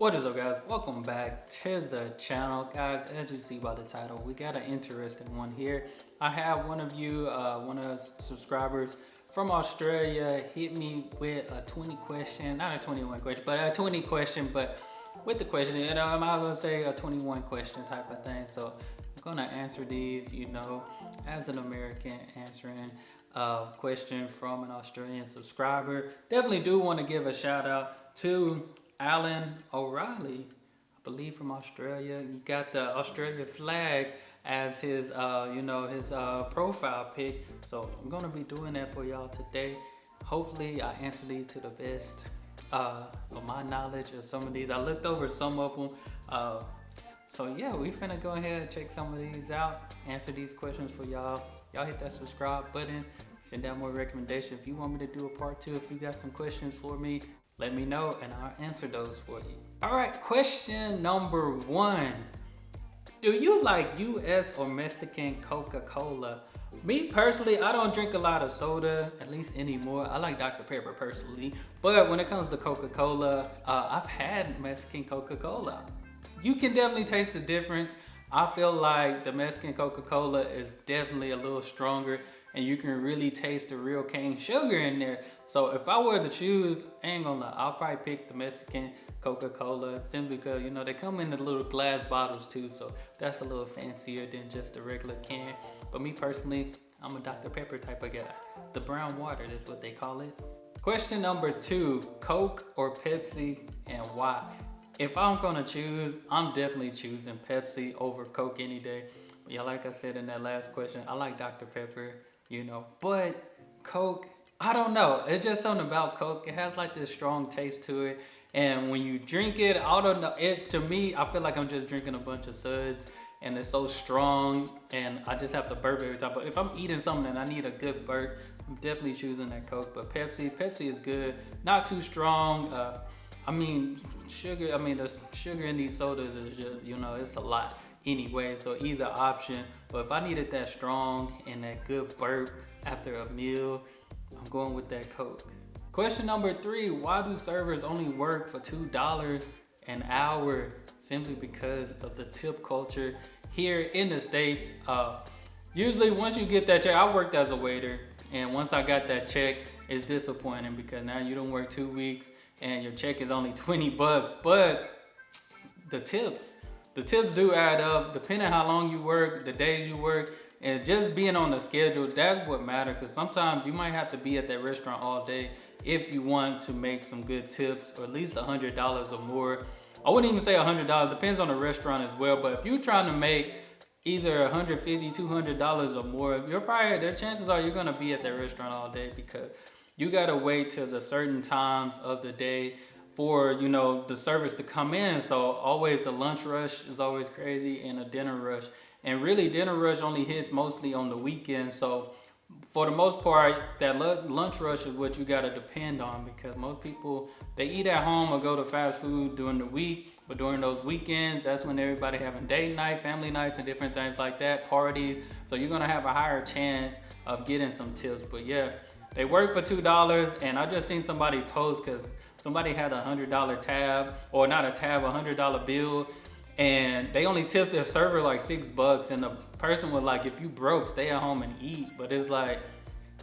What is up, guys? Welcome back to the channel. Guys, as you see by the title, we got an interesting one here. I have one of you, one of us subscribers from Australia hit me with a 20 question, not a 21 question, but a 20 question, but with the question, and I'm not gonna say a 21 question type of thing. So I'm gonna answer these, as an American answering a question from an Australian subscriber. Definitely do want to give a shout out to Alan O'Reilly, I believe from Australia. He got the Australia flag as his, his profile pic. So I'm gonna be doing that for y'all today. Hopefully I answer these to the best of my knowledge of some of these. I looked over some of them. So yeah, we finna go ahead and check some of these out, answer these questions for y'all. Y'all hit that subscribe button, send out more recommendations. If you want me to do a part 2, if you got some questions for me, let me know and I'll answer those for you. All right, question number 1. Do you like US or Mexican Coca-Cola? Me personally, I don't drink a lot of soda, at least anymore. I like Dr. Pepper personally. But when it comes to Coca-Cola, I've had Mexican Coca-Cola. You can definitely taste the difference. I feel like the Mexican Coca-Cola is definitely a little stronger and you can really taste the real cane sugar in there. So if I were to choose, I ain't gonna lie, I'll probably pick the Mexican Coca-Cola simply because, they come in the little glass bottles too. So that's a little fancier than just a regular can. But me personally, I'm a Dr. Pepper type of guy. The brown water, that's what they call it. Question number 2, Coke or Pepsi and why? If I'm gonna choose, I'm definitely choosing Pepsi over Coke any day. But yeah, like I said in that last question, I like Dr. Pepper, but Coke, I don't know. It's just something about Coke. It has like this strong taste to it. And when you drink it, I don't know. To me, I feel like I'm just drinking a bunch of suds and it's so strong and I just have to burp every time. But if I'm eating something and I need a good burp, I'm definitely choosing that Coke. But Pepsi is good. Not too strong. Sugar, the sugar in these sodas is just, it's a lot anyway. So either option. But if I needed that strong and that good burp after a meal, I'm going with that Coke. Question number 3, why do servers only work for $2 an hour? Simply because of the tip culture here in the States. Usually once you get that check, I worked as a waiter, and once I got that check, it's disappointing because now you don't work 2 weeks and your check is only $20, but the tips do add up depending on how long you work, the days you work, and just being on the schedule. That's what matters, because sometimes you might have to be at that restaurant all day if you want to make some good tips, or at least $100 or more. I wouldn't even say $100, depends on the restaurant as well, but if you're trying to make either $150, $200 or more, the chances are you're gonna be at that restaurant all day, because you gotta wait till the certain times of the day for the service to come in. So always the lunch rush is always crazy, and a dinner rush. And really dinner rush only hits mostly on the weekend. So for the most part, that lunch rush is what you gotta depend on, because most people, they eat at home or go to fast food during the week, but during those weekends, that's when everybody having date night, family nights, and different things like that, parties. So you're gonna have a higher chance of getting some tips. But yeah, they work for $2, and I just seen somebody post, because somebody had a $100 tab, or not a tab, $100 bill, and they only tipped their server like $6, and the person was like, if you broke, stay at home and eat. But it's like,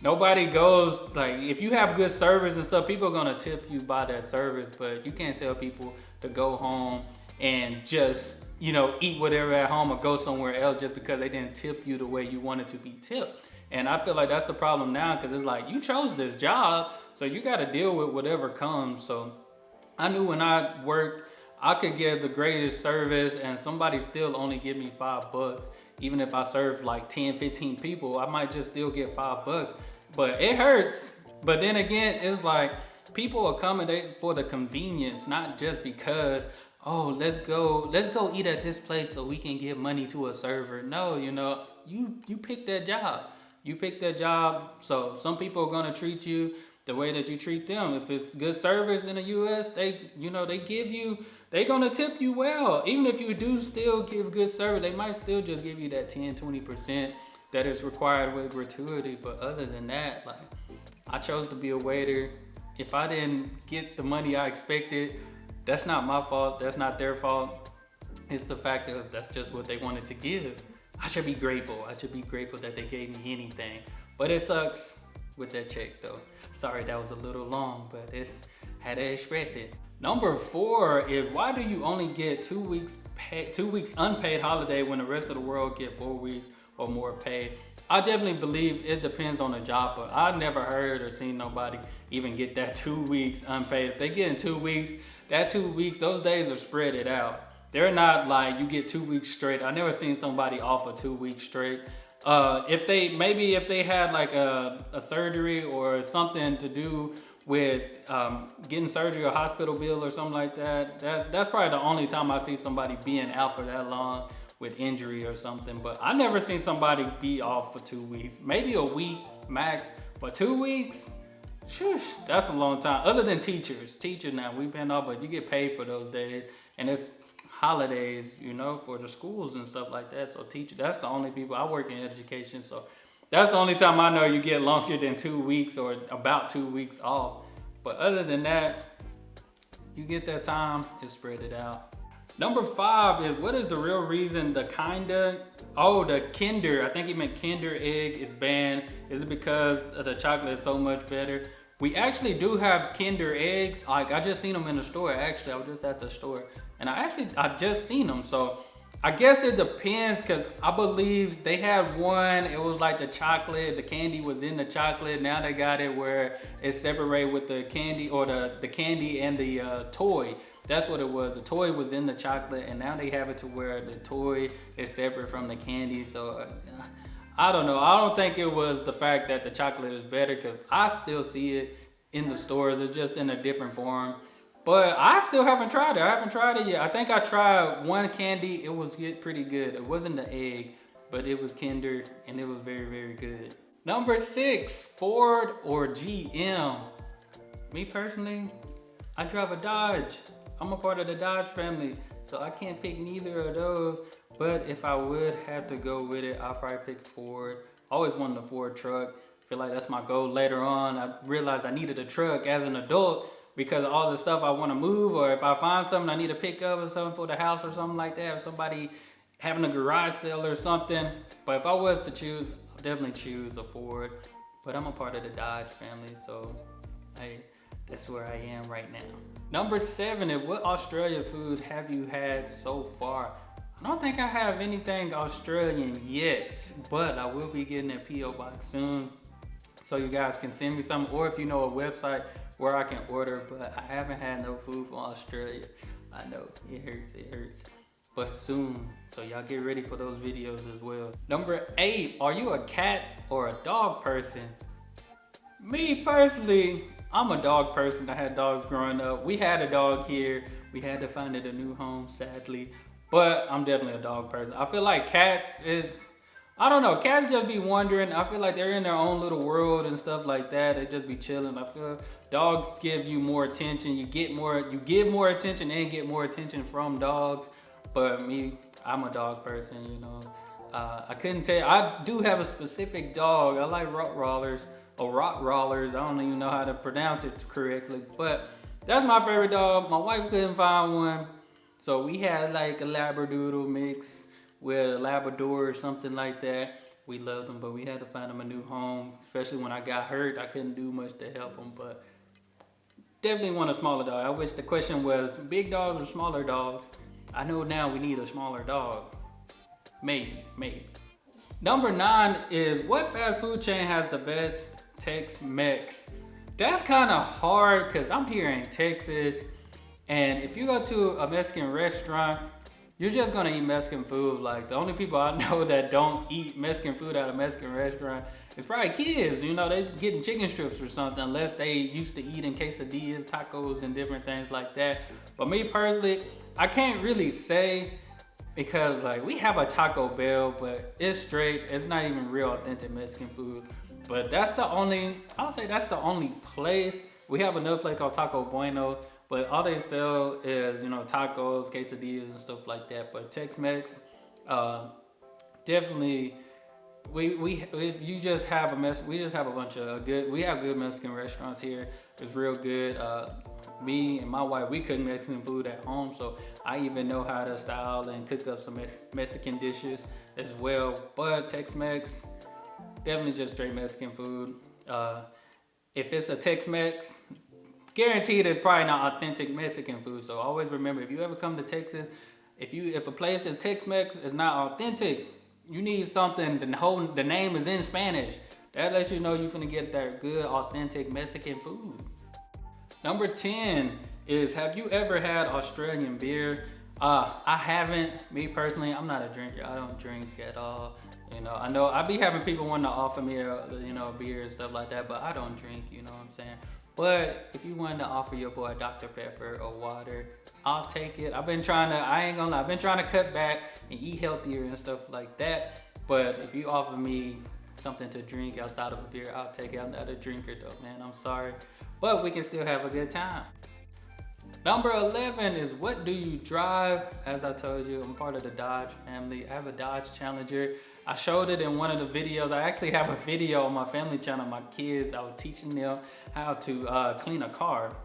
nobody goes, like, if you have good service and stuff, people are gonna tip you by that service, but you can't tell people to go home and just, eat whatever at home or go somewhere else just because they didn't tip you the way you wanted to be tipped. And I feel like that's the problem now, because it's like, you chose this job, so you got to deal with whatever comes. So I knew when I worked, I could give the greatest service and somebody still only give me $5. Even if I serve like 10, 15 people, I might just still get $5. But it hurts. But then again, it's like, people accommodate for the convenience, not just because, oh, let's go eat at this place so we can give money to a server. No, you pick that job. You pick that job, so some people are gonna treat you the way that you treat them. If it's good service in the US, they gonna tip you well. Even if you do still give good service, they might still just give you that 10, 20% that is required with gratuity. But other than that, like, I chose to be a waiter. If I didn't get the money I expected, That's not my fault. That's not their fault. It's the fact that that's just what they wanted to give. I should be grateful. I should be grateful that they gave me anything. But it sucks with that check though. Sorry that was a little long, but it's had to express it. Number 4 is, why do you only get 2 weeks unpaid holiday when the rest of the world get 4 weeks or more paid? I definitely believe it depends on the job, but I never heard or seen nobody even get that 2 weeks unpaid. If they get in 2 weeks, that 2 weeks, those days are spread it out. They're not like you get 2 weeks straight. I never seen somebody offer 2 weeks straight. If they had like a surgery or something to do with getting surgery or hospital bill or something like that, that's probably the only time I see somebody being out for that long with injury or something. But I never seen somebody be off for 2 weeks, maybe a week max, but 2 weeks, shush, that's a long time. Other than teachers now, we've been off, but you get paid for those days, and it's holidays, you know, for the schools and stuff like that. So teacher, that's the only people. I work in education, so that's the only time I know you get longer than 2 weeks or about 2 weeks off. But other than that, you get that time, it's spread it out. Number 5 is, what is the real reason the Kinder, I think he meant Kinder egg is banned. Is it because the chocolate is so much better? We actually do have Kinder eggs. Like, I just seen them in the store. Actually, I was just at the store and I just seen them. So I guess it depends, because I believe they had one, it was like the candy was in the chocolate. Now they got it where it's separated with the candy, or the candy and the toy. That's what it was. The toy was in the chocolate, and now they have it to where the toy is separate from the candy. So I don't know. I don't think it was the fact that the chocolate is better, because I still see it in the stores. It's just in a different form. But I still haven't tried it. I haven't tried it yet. I think I tried one candy. It was pretty good. It wasn't the egg, but it was Kinder, and it was very, very good. Number 6, Ford or GM? Me personally, I drive a Dodge. I'm a part of the Dodge family, so I can't pick neither of those. But if I would have to go with it, I'll probably pick Ford. Always wanted a Ford truck. Feel like that's my goal later on. I realized I needed a truck as an adult, because of all the stuff I want to move, or if I find something I need to pick up or something for the house or something like that, or somebody having a garage sale or something. But if I was to choose, I'll definitely choose a Ford. But I'm a part of the Dodge family, so that's where I am right now. Number 7 is, what Australian food have you had so far? I don't think I have anything Australian yet, but I will be getting a P.O. box soon, so you guys can send me some, or if you know a website where I can order. But I haven't had no food from Australia. I know, it hurts, but soon. So y'all get ready for those videos as well. Number 8, are you a cat or a dog person? Me personally, I'm a dog person. I had dogs growing up. We had a dog here. We had to find it a new home, sadly. But I'm definitely a dog person. I feel like cats is, I don't know, cats just be wandering. I feel like they're in their own little world and stuff like that. They just be chilling. I feel dogs give you more attention. You give more attention and get more attention from dogs. But me, I'm a dog person, you know. I couldn't tell you. I do have a specific dog. I like Rottweilers. I don't even know how to pronounce it correctly. But that's my favorite dog. My wife couldn't find one. So we had like a Labradoodle mix with a Labrador or something like that. We loved them, but we had to find them a new home. Especially when I got hurt, I couldn't do much to help them. But definitely want a smaller dog. I wish the question was big dogs or smaller dogs. I know now we need a smaller dog. Maybe. Number 9 is, what fast food chain has the best Tex-Mex? That's kind of hard, because I'm here in Texas. And if you go to a Mexican restaurant, you're just gonna eat Mexican food. Like, the only people I know that don't eat Mexican food at a Mexican restaurant is probably kids. You know, they getting chicken strips or something, unless they used to eat in quesadillas, tacos, and different things like that. But me personally, I can't really say, because like we have a Taco Bell, but it's straight. It's not even real authentic Mexican food. But that's the only, I'll say that's the only place. We have another place called Taco Bueno, but all they sell is, you know, tacos, quesadillas, and stuff like that. But Tex-Mex, definitely, we just have a bunch of good Mexican restaurants here. It's real good. Me and my wife, we cook Mexican food at home, so I even know how to style and cook up some Mexican dishes as well. But Tex-Mex, definitely just straight Mexican food. If it's a Tex-Mex, guaranteed it's probably not authentic Mexican food. So always remember, if you ever come to Texas, if a place is Tex-Mex is not authentic, you need something. The name is in Spanish. That lets you know you're finna get that good authentic Mexican food. Number 10 is, have you ever had Australian beer? I haven't. Me personally, I'm not a drinker. I don't drink at all. I know I be having people wanting to offer me a beer and stuff like that, but I don't drink, you know what I'm saying? But if you wanted to offer your boy Dr. Pepper or water, I'll take it. I ain't gonna lie, I've been trying to cut back and eat healthier and stuff like that. But if you offer me something to drink outside of a beer, I'll take it. I'm not a drinker though, man, I'm sorry. But we can still have a good time. Number 11 is, what do you drive? As I told you, I'm part of the Dodge family. I have a Dodge Challenger. I showed it in one of the videos. I actually have a video on my family channel. My kids, I was teaching them how to clean a car.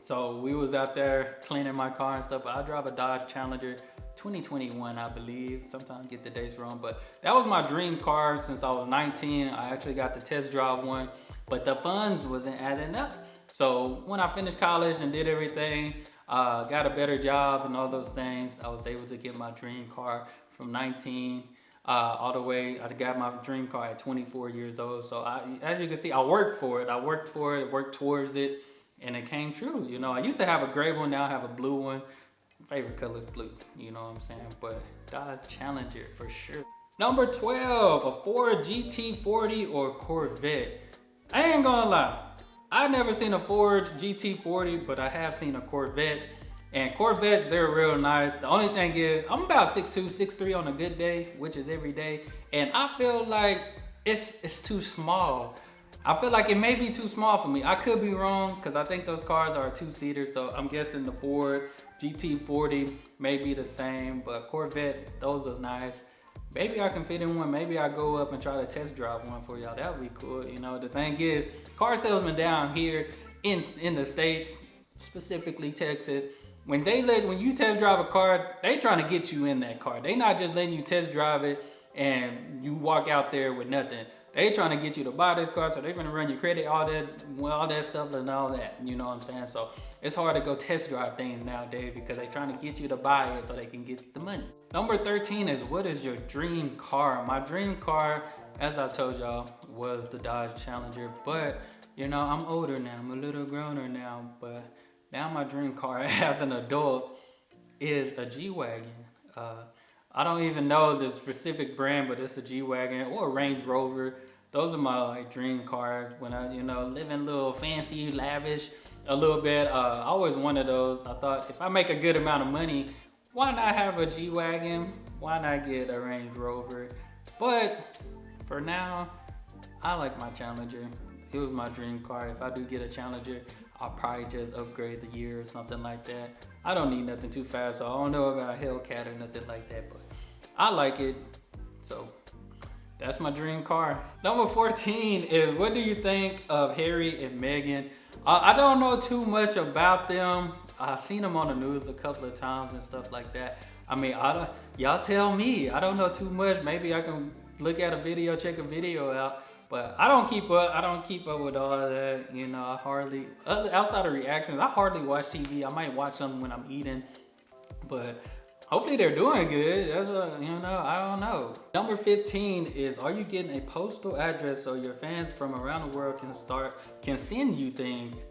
So we was out there cleaning my car and stuff. But I drive a Dodge Challenger 2021, I believe. Sometimes I get the dates wrong, but that was my dream car since I was 19. I actually got to test drive one, but the funds wasn't adding up. So when I finished college and did everything, got a better job and all those things, I was able to get my dream car from 19 all the way. I got my dream car at 24 years old. So as you can see, I worked for it. I worked towards it, and it came true. I used to have a gray one, now I have a blue one. Favorite color is blue, you know what I'm saying? But Dodge Challenger for sure. Number 12, a Ford GT40 or Corvette. I ain't gonna lie, I've never seen a Ford GT40, but I have seen a Corvette. And Corvettes, they're real nice. The only thing is, I'm about 6'2", 6'3" on a good day, which is every day. And I feel like it's too small. I feel like it may be too small for me. I could be wrong, because I think those cars are a two-seater, so I'm guessing the Ford GT40 may be the same, but Corvette, those are nice. Maybe I can fit in one. Maybe I go up and try to test drive one for y'all. That would be cool. The thing is, car salesmen down here in the States, specifically Texas, when you test drive a car, they trying to get you in that car. They not just letting you test drive it and you walk out there with nothing. They trying to get you to buy this car, so they're gonna run your credit, all that stuff and all that. You know what I'm saying? So it's hard to go test drive things nowadays because they're trying to get you to buy it so they can get the money. Number 13 is, what is your dream car? My dream car, as I told y'all, was the Dodge Challenger. But I'm older now. I'm a little growner now. But now my dream car as an adult is a G-Wagon. I don't even know the specific brand, but it's a G-Wagon or a Range Rover. Those are my dream cars when I, living a little fancy, lavish a little bit. I always wanted those. I thought if I make a good amount of money, why not have a G-Wagon? Why not get a Range Rover? But for now, I like my Challenger. It was my dream car. If I do get a Challenger, I'll probably just upgrade the year or something like that. I don't need nothing too fast, so I don't know about a Hellcat or nothing like that, but I like it. So that's my dream car. Number 14 is, what do you think of Harry and Meghan? I don't know too much about them. I've seen them on the news a couple of times and stuff like that. I mean, y'all tell me. I don't know too much. Maybe I can look at a video, check a video out. But I don't keep up with all that. I hardly, outside of reactions, I hardly watch TV. I might watch something when I'm eating, but hopefully they're doing good. That's I don't know. Number 15 is, are you getting a postal address so your fans from around the world can send you things?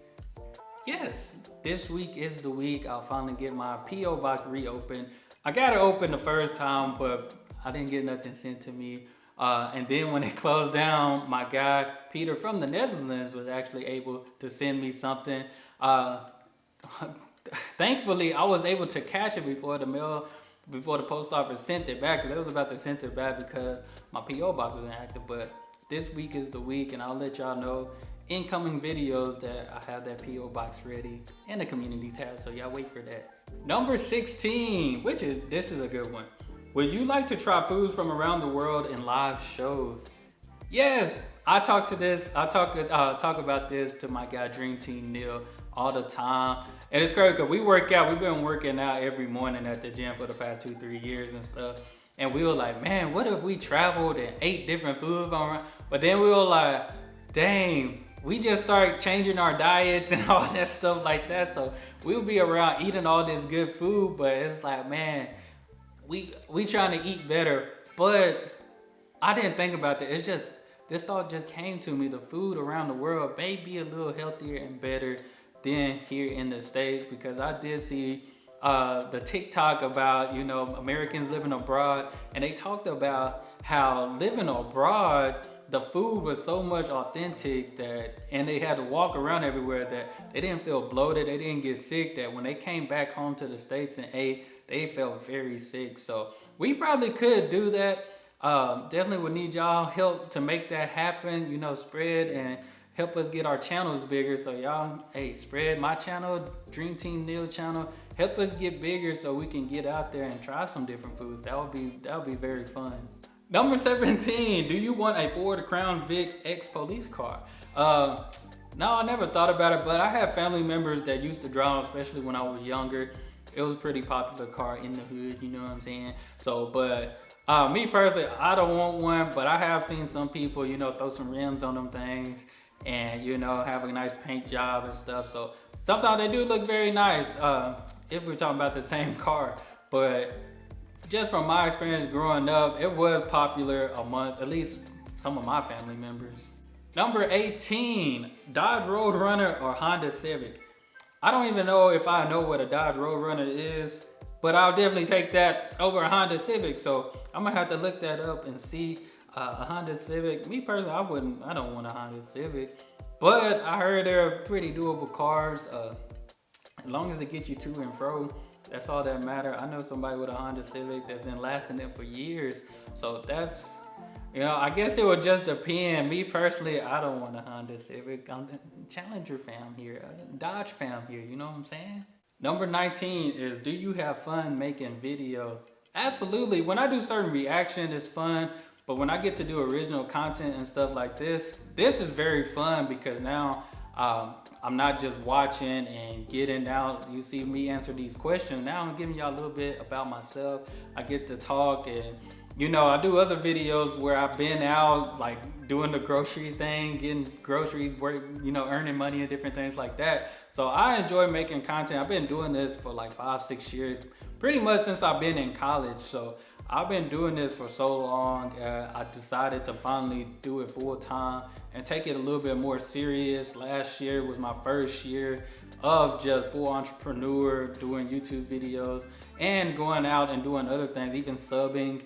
Yes, this week is the week I'll finally get my P.O. box reopened. I got it open the first time, but I didn't get nothing sent to me. And then when it closed down, my guy, Peter from the Netherlands, was actually able to send me something. Thankfully, I was able to catch it before the post office sent it back, because they was about to send it back because my P.O. box wasn't active. But this week is the week, and I'll let y'all know incoming videos that I have that P.O. box ready and the community tab, so y'all wait for that. Number 16, this is a good one. Would you like to try foods from around the world in live shows? Yes, talk about this to my guy Dream Team Neil all the time. And it's crazy because we work out. We've been working out every morning at the gym for the past 2-3 years and stuff. And we were like, man, what if we traveled and ate different foods on? But then we were like, dang, we just start changing our diets and all that stuff like that. So we'll be around eating all this good food, but it's like, man, we trying to eat better. But I didn't think about that. It's just, this thought just came to me. The food around the world may be a little healthier and better than here in the States, because I did see the TikTok about, you know, Americans living abroad, and they talked about how living abroad, the food was so much authentic that, and they had to walk around everywhere, that they didn't feel bloated, they didn't get sick, that when they came back home to the States and ate, they felt very sick. So we probably could do that. Definitely would need y'all help to make that happen, you know, spread and help us get our channels bigger. So y'all, hey, spread my channel, Dream Team Neil channel, help us get bigger so we can get out there and try some different foods. That would be very fun. Number 17, do you want a Ford Crown Vic X police car? No, I never thought about it, but I have family members that used to drive, especially when I was younger. It was a pretty popular car in the hood, you know what I'm saying? So, but me personally, I don't want one, but I have seen some people, you know, throw some rims on them things and, you know, have a nice paint job and stuff. So sometimes they do look very nice, if we're talking about the same car. But just from my experience growing up, it was popular amongst at least some of my family members. Number 18, Dodge Roadrunner or Honda Civic. I don't even know if I know what a Dodge Roadrunner is, but I'll definitely take that over a Honda Civic. So I'm gonna have to look that up and see. A Honda Civic, me personally, I don't want a Honda Civic, but I heard they're pretty doable cars. As long as it gets you to and fro, that's all that matter. I know somebody with a Honda Civic that's been lasting it for years. So that's, you know, I guess it would just depend. Me personally, I don't want a Honda Civic. I'm the Challenger fam here, Dodge fam here, you know what I'm saying? Number 19 is, do you have fun making videos? Absolutely. When I do certain reaction, it's fun. But when I get to do original content and stuff like this is very fun, because now I'm not just watching and getting out. You see me answer these questions. Now I'm giving y'all a little bit about myself. I get to talk, and you know, I do other videos where I've been out, like doing the grocery thing, getting groceries, work, you know, earning money and different things like that. So I enjoy making content. I've been doing this for like 5-6 years, pretty much since I've been in college. So I've been doing this for so long. I decided to finally do it full time and take it a little bit more serious. Last year was my first year of just full entrepreneur, doing YouTube videos and going out and doing other things, even subbing,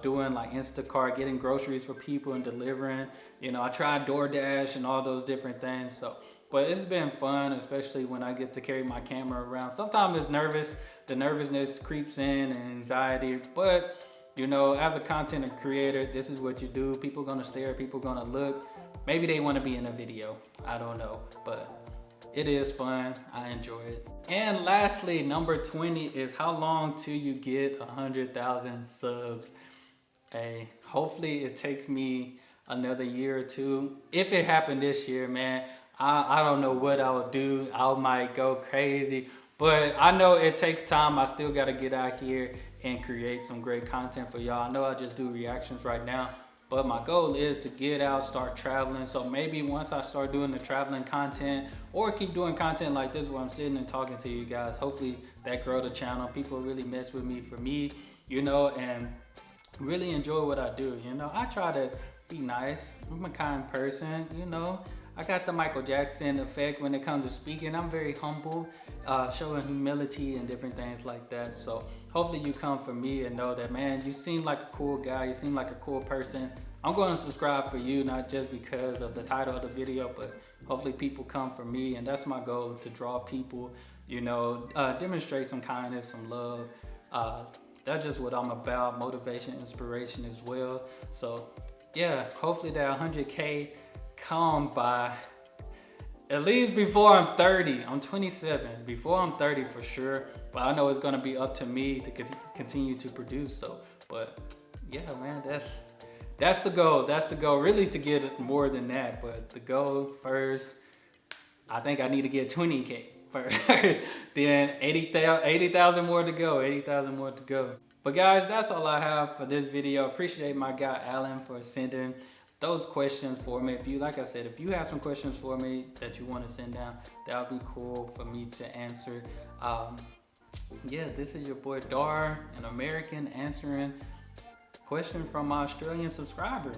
doing like Instacart, getting groceries for people and delivering. You know, I tried DoorDash and all those different things. So, but it's been fun, especially when I get to carry my camera around. Sometimes it's nervous. The nervousness creeps in and anxiety, but you know, as a content creator, this is what you do. People gonna stare, people gonna look. Maybe they wanna be in a video, I don't know, but it is fun, I enjoy it. And lastly, number 20 is, how long till you get 100,000 subs? Hey, hopefully it takes me another year or two. If it happened this year, man, I don't know what I would do. I might go crazy. But I know it takes time. I still got to get out here and create some great content for y'all. I know I just do reactions right now, but my goal is to get out, start traveling. So maybe once I start doing the traveling content, or keep doing content like this where I'm sitting and talking to you guys, hopefully that grow the channel. People really mess with me for me, you know, and really enjoy what I do. You know, I try to be nice. I'm a kind person, you know. I got the Michael Jackson effect when it comes to speaking. I'm very humble, showing humility and different things like that. So hopefully you come for me and know that, man, you seem like a cool guy. You seem like a cool person. I'm going to subscribe for you, not just because of the title of the video, but hopefully people come for me. And that's my goal, to draw people, you know, demonstrate some kindness, some love. That's just what I'm about, motivation, inspiration as well. So yeah, hopefully that 100K come by at least before I'm 30. I'm 27. Before I'm 30 for sure. But I know it's gonna be up to me to continue to produce. So, but yeah, man, that's that's the goal. That's the goal. Really to get more than that, but the goal first, I think I need to get 20K first. Then 80,000 more to go. 80,000 more to go. But guys, that's all I have for this video. Appreciate my guy Alan for sending those questions for me. If you, like I said, if you have some questions for me that you want to send down, that would be cool for me to answer. Yeah, this is your boy Dar, an American, answering question from my Australian subscriber.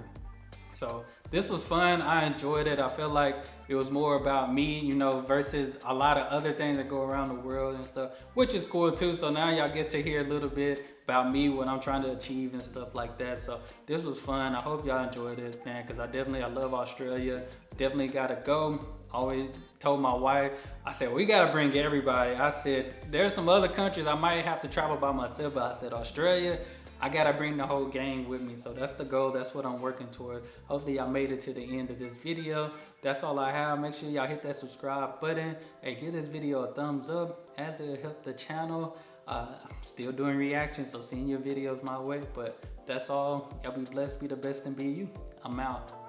So this was fun. I enjoyed it. I felt like it was more about me, you know, versus a lot of other things that go around the world and stuff, which is cool too. So now y'all get to hear a little bit about me, what I'm trying to achieve and stuff like that. So this was fun. I hope y'all enjoyed it, man, because I love Australia. Definitely gotta go. Always told my wife, I said, we gotta bring everybody. I said, there's some other countries I might have to travel by myself, but I said, Australia, I gotta bring the whole gang with me. So that's the goal. That's what I'm working toward. Hopefully y'all made it to the end of this video. That's all I have. Make sure y'all hit that subscribe button. Hey, give this video a thumbs up as it helps the channel. I'm still doing reactions, so send your videos my way. But that's all. Y'all be blessed, be the best, and be you. I'm out.